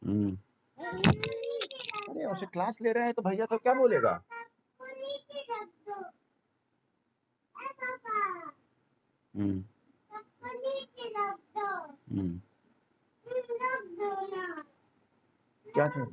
अरे उसे क्लास ले रहे हैं तो भैया सब क्या बोलेगा? हम्म हम्म क्या चीज?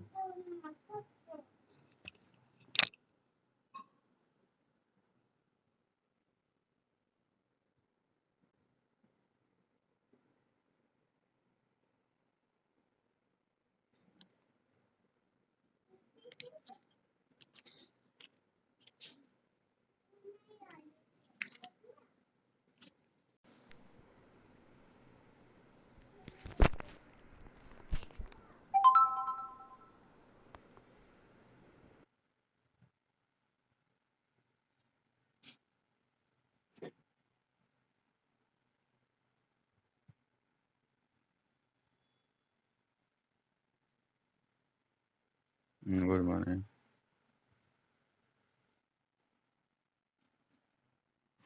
Good morning.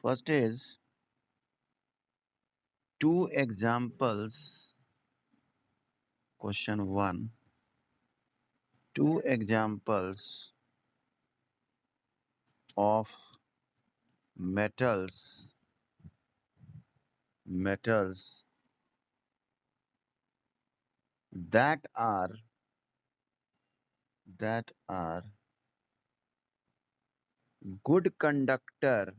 First is two examples. Question 1. Two examples of metals that are good conductor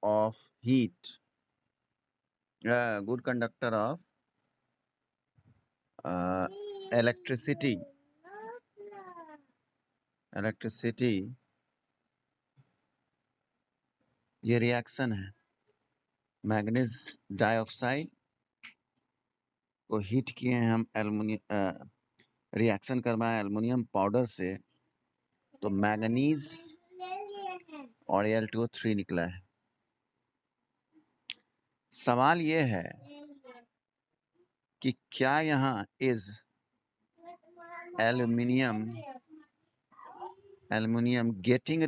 of heat, good conductor of electricity. ये रिएक्शन है. मैग्नीज डाइऑक्साइड को हीट किए हैं हम एल्युमिनियम, रिएक्शन करवाया एल्युमिनियम पाउडर से, तो मैग्नीज और Al2O3 निकला है. सवाल ये है कि क्या यहाँ is aluminium getting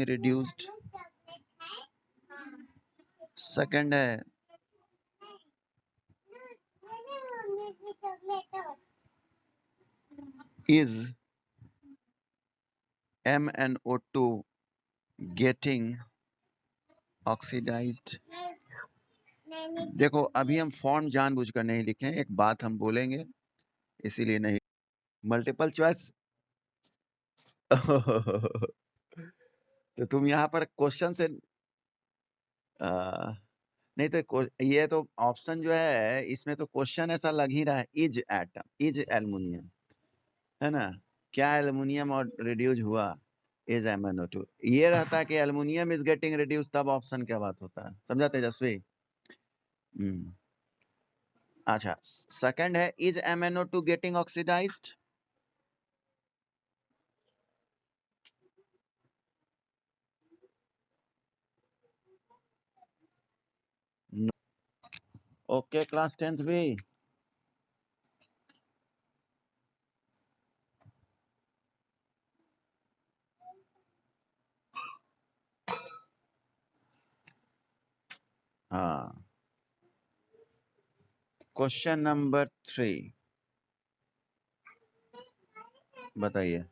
reduced? Second है is MnO2 getting oxidized? देखो अभी हम फॉर्म जानबूझकर नहीं लिखे, एक बात हम बोलेंगे इसीलिए नहीं. Multiple choice. तो तुम यहाँ पर क्वेश्चन से नहीं, तो ये तो ऑप्शन जो है इसमें तो क्वेश्चन ऐसा लग ही रहा है, इज एल्युमिनियम, है ना? क्या एल्युमिनियम और रिड्यूस हुआ? Is MnO2. ये रहता है कि एल्युमिनियम इज गेटिंग रिड्यूस, तब ऑप्शन क्या बात होता है. समझा तेजस्वी? अच्छा, सेकंड है is MnO2 getting oxidised? Okay class 10th भी. हाँ, क्वेश्चन नंबर 3 बताइए.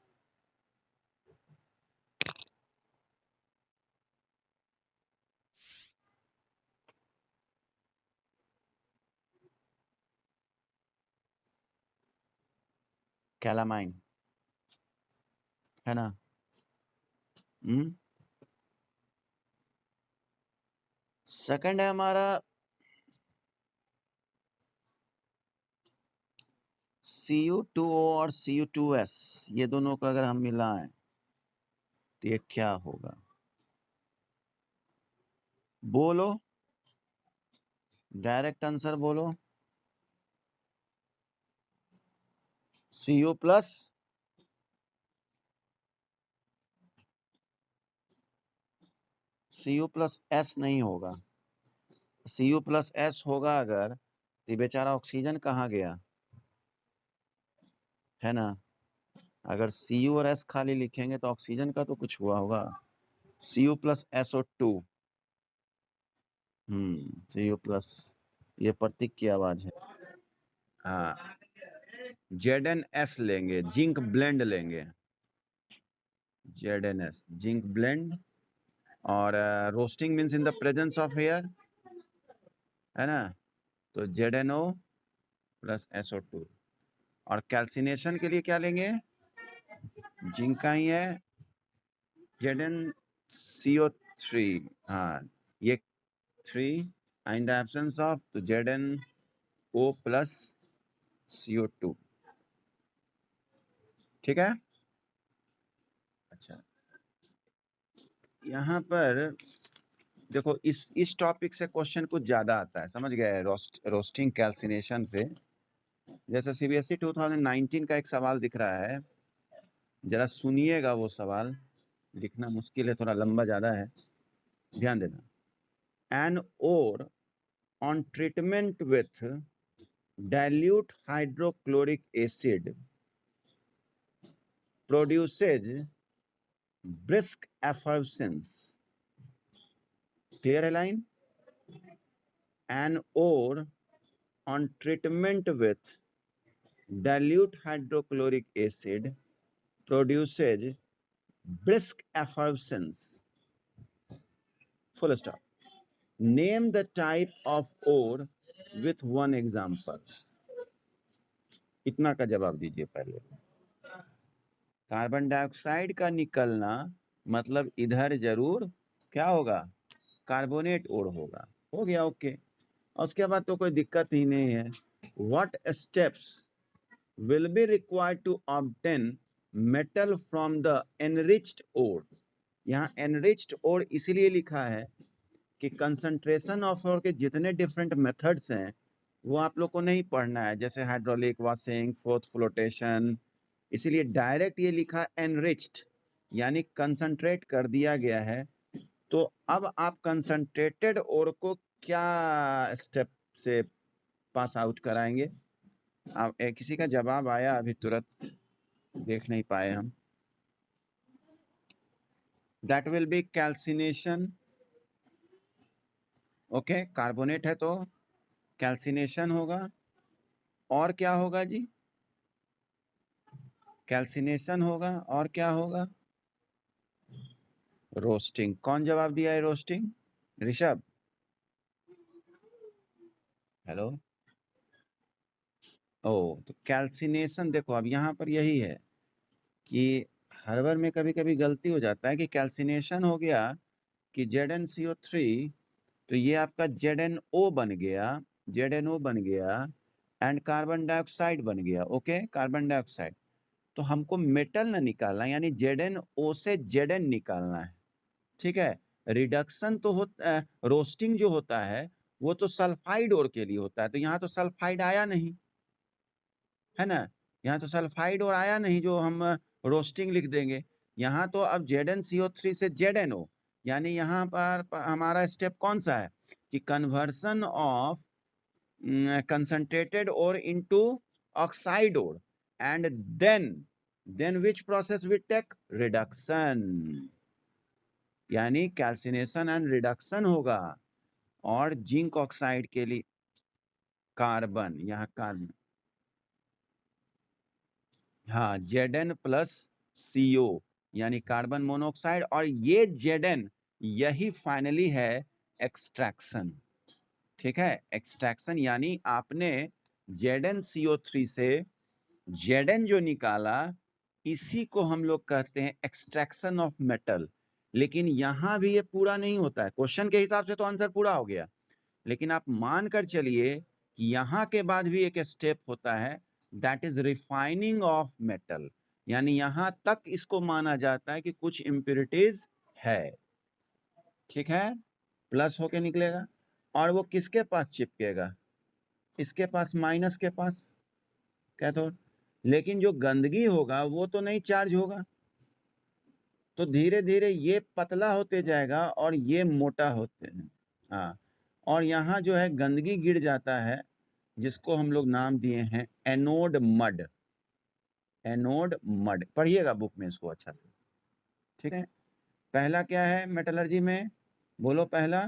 कैलामाइन है ना? सेकंड है हमारा Cu2O और Cu2S, ये दोनों को अगर हम मिलाएं तो ये क्या होगा? बोलो, डायरेक्ट आंसर बोलो. Cu प्लस S नहीं होगा. Cu प्लस S होगा अगर, तो बेचारा ऑक्सीजन कहाँ गया, है ना? अगर Cu और S खाली लिखेंगे तो ऑक्सीजन का तो कुछ हुआ होगा. Cu plus SO2 Cu plus, ये प्रतीक की आवाज है। हाँ, ZnS लेंगे, जिंक ब्लेंड लेंगे, ZnS जिंक ब्लेंड। और roasting means in the presence of air, है ना, तो ZnO प्लस SO2। और कैल्सिनेशन के लिए क्या लेंगे, जिंक का ही है, ZnCO3। हाँ, ये 3 इन द एब्सेंस ऑफ, तो ZnO प्लस CO2। ठीक है। अच्छा, यहाँ पर देखो, इस टॉपिक से क्वेश्चन कुछ ज्यादा आता है, समझ गए, रोस्टिंग कैल्सिनेशन से। जैसे CBSE 2019 का एक सवाल दिख रहा है, जरा सुनिएगा वो सवाल, लिखना मुश्किल है, थोड़ा लंबा ज्यादा है, ध्यान देना। An ore on treatment with dilute hydrochloric acid produces brisk effervescence। Clear है line? An ore on treatment with dilute hydrochloric acid produces brisk effervescence। Full stop। Name the type of ore with one example। इतना का जवाब दीजिए पहले। Carbon dioxide का निकलना मतलब इधर जरूर क्या होगा, कार्बोनेट ओर होगा। हो गया, ओके। और उसके बाद तो कोई दिक्कत ही नहीं है। What steps will be required to obtain metal from the enriched ore। यहाँ enriched ore इसीलिए लिखा है कि कंसंट्रेशन ऑफ ore के जितने डिफरेंट मेथड्स हैं वो आप लोग को नहीं पढ़ना है, जैसे हाइड्रोलिक वॉशिंग, फोर्थ फ्लोटेशन, इसीलिए डायरेक्ट ये लिखा एनरिच्ड, यानी कंसंट्रेट कर दिया गया है। तो अब आप कंसंट्रेटेड ओर को क्या स्टेप से पास आउट कराएंगे। अब किसी का जवाब आया अभी तुरंत, देख नहीं पाए हम। That will be calcination. Okay, carbonate है तो कैल्सिनेशन होगा। और क्या होगा जी, कैल्सिनेशन होगा, और क्या होगा, रोस्टिंग। कौन जवाब दिया है रोस्टिंग, ऋषभ, हेलो। ओ, तो कैल्सिनेशन देखो, अब यहाँ पर यही है कि हर बार में कभी कभी गलती हो जाता है कि कैल्सिनेशन हो गया कि ZnCO3, तो ये आपका ZnO बन गया, ZnO बन गया एंड कार्बन डाइऑक्साइड बन गया। Okay, carbon dioxide. तो हमको मेटल ना निकालना, यानी ZnO से Zn निकालना है। ठीक है। रिडक्शन तो होता, रोस्टिंग जो होता है वो तो सल्फाइड ओर के लिए होता है, तो यहाँ तो सल्फाइड आया नहीं, है ना, यहाँ तो सल्फाइड और आया नहीं जो हम रोस्टिंग लिख देंगे। यहाँ तो अब ZnCO3 से ZnO, यानी यहाँ पर हमारा स्टेप कौन सा है कि conversion of concentrated ore into oxide और, and then which process we take, reduction, यानी कैल्सिनेशन एंड रिडक्शन होगा। और जिंक ऑक्साइड के लिए कार्बन, यहाँ कार्बन, हाँ, Zn प्लस CO, यानी कार्बन मोनोऑक्साइड। और ये Zn यही फाइनली है एक्सट्रैक्शन। ठीक है, एक्सट्रैक्शन यानी आपने ZnCO3 से Zn जो निकाला, इसी को हम लोग कहते हैं एक्सट्रैक्शन ऑफ मेटल। लेकिन यहां भी ये पूरा नहीं होता है, क्वेश्चन के हिसाब से तो आंसर पूरा हो गया, लेकिन आप मानकर चलिए कि यहाँ के बाद भी एक स्टेप होता है, that is refining of metal, यानी यहाँ तक इसको माना जाता है कि कुछ इम्प्योरिटीज है। ठीक है, प्लस होके निकलेगा, और वो किसके पास चिपकेगा, इसके पास, माइनस के पास, कैथोड। लेकिन जो गंदगी होगा वो तो नहीं चार्ज होगा, तो धीरे धीरे ये पतला होते जाएगा और ये मोटा होते हैं। हाँ, और यहाँ जो है गंदगी गिर जाता है, जिसको हम लोग नाम दिए हैं एनोड मड। एनोड मड पढ़िएगा बुक में इसको अच्छा से। ठीक है, पहला क्या है मेटलर्जी में, बोलो पहला,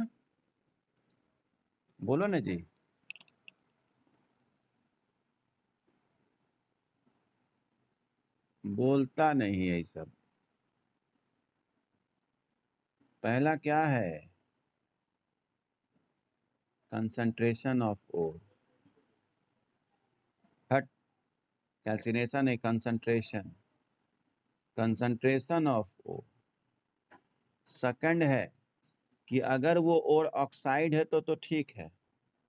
बोलो ना जी। बोलता नहीं है ये सब। पहला क्या है? Concentration of ore. हट, कैल्सिनेशन है, concentration, concentration of ore. Second है कि अगर वो ओर ऑक्साइड है तो ठीक है,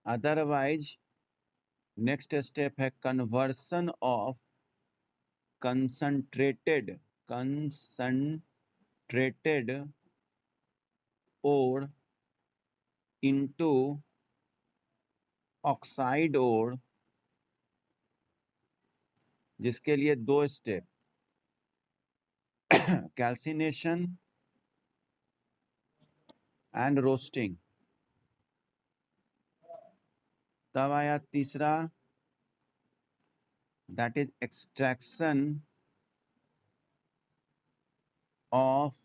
अदरवाइज नेक्स्ट स्टेप है conversion of concentrated ore into oxide ore, जिसके लिए 2 स्टेप, कैल्सिनेशन एंड रोस्टिंग। तब आया तीसरा, that is extraction of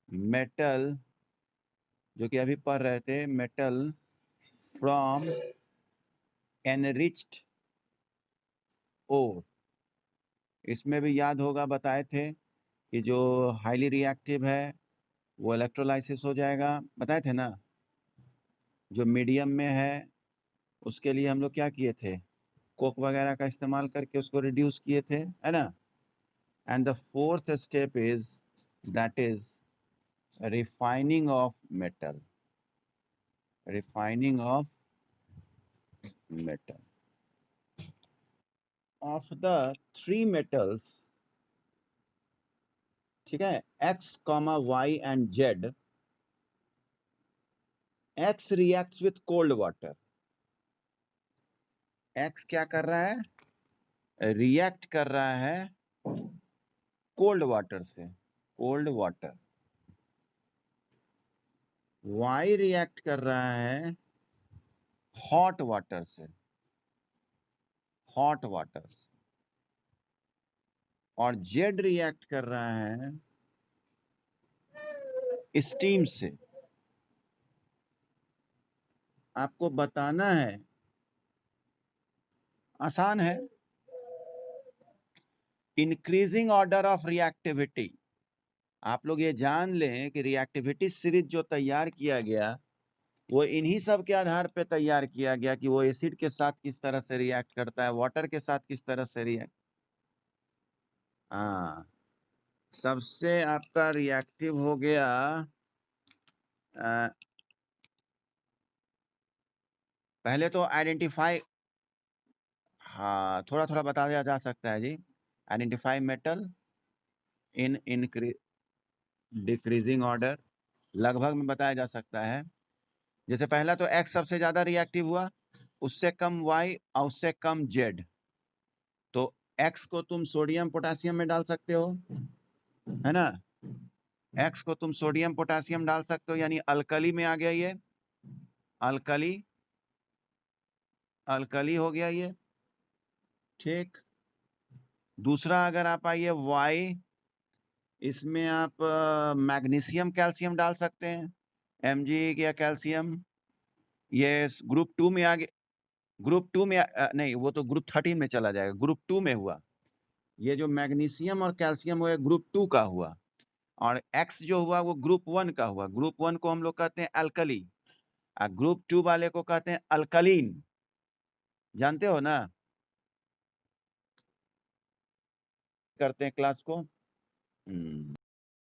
metal, जो कि अभी पढ़ रहे थे, मेटल फ्रॉम एनरिच्ड ओर। इसमें भी याद होगा बताए थे कि जो हाईली रिएक्टिव है वो इलेक्ट्रोलाइसिस हो जाएगा, बताए थे ना। जो मीडियम में है उसके लिए हम लोग क्या किए थे, कोक वगैरह का इस्तेमाल करके उसको रिड्यूस किए थे, है ना। And the fourth step is that is refining of metal, refining of metal. Of the 3 metals, ठीक है, X, Y and Z, X reacts with cold water. X क्या कर रहा है? रिएक्ट कर रहा है कोल्ड वाटर से, कोल्ड वाटर। Y रिएक्ट कर रहा है हॉट वाटर से, हॉट वाटर से। और Z रिएक्ट कर रहा है स्टीम से। आपको बताना है, आसान है। Increasing order of reactivity. आप लोग ये जान लें कि रिएक्टिविटी सीरीज जो तैयार किया गया वो इन्हीं सब के आधार पे तैयार किया गया कि वो एसिड के साथ किस तरह से रिएक्ट करता है, वाटर के साथ किस तरह से रिएक्ट। हाँ, सबसे आपका रिएक्टिव हो गया पहले तो आइडेंटिफाई, हाँ थोड़ा थोड़ा बताया जा सकता है जी। Identify metal in decreasing order, लगभग में बताया जा सकता है। जैसे पहला तो X सबसे ज्यादा रिएक्टिव हुआ, उससे कम Y और उससे कम Z। तो X को तुम सोडियम पोटेशियम में डाल सकते हो, है ना। X को तुम सोडियम पोटेशियम डाल सकते हो, यानी अल्कली में आ गया ये, अल्कली, अल्कली हो गया ये, ठीक। दूसरा अगर आप आइए Y, इसमें आप मैग्नीशियम कैल्शियम डाल सकते हैं, Mg या कैल्शियम। ये ग्रुप 2 में आ गया, ग्रुप 2 में नहीं, वो तो ग्रुप 13 में चला जाएगा, ग्रुप 2 में हुआ। ये जो मैग्नीशियम और कैल्शियम हुआ ग्रुप 2 का हुआ, और X जो हुआ वो ग्रुप 1 का हुआ। ग्रुप 1 को हम लोग कहते हैं अल्कली, और ग्रुप 2 वाले को कहते हैं अल्कलीन। जानते हो ना, करते हैं क्लास को।